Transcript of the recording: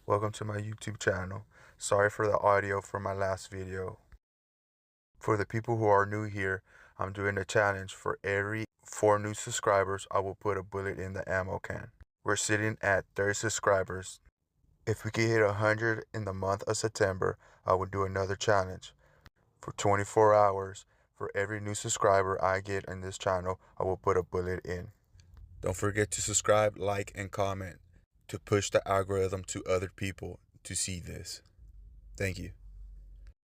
Welcome to my YouTube channel. Sorry for the audio for my last video. For the people who are new here, I'm doing a challenge. For every 4 new subscribers, I will put a bullet in the ammo can. We're sitting at 30 subscribers. If we can hit 100 in the month of September, I will do another challenge. For 24 hours, for every new subscriber I get in this channel, I will put a bullet in. Don't forget to subscribe, like, and comment to push the algorithm to other people to see this. Thank you.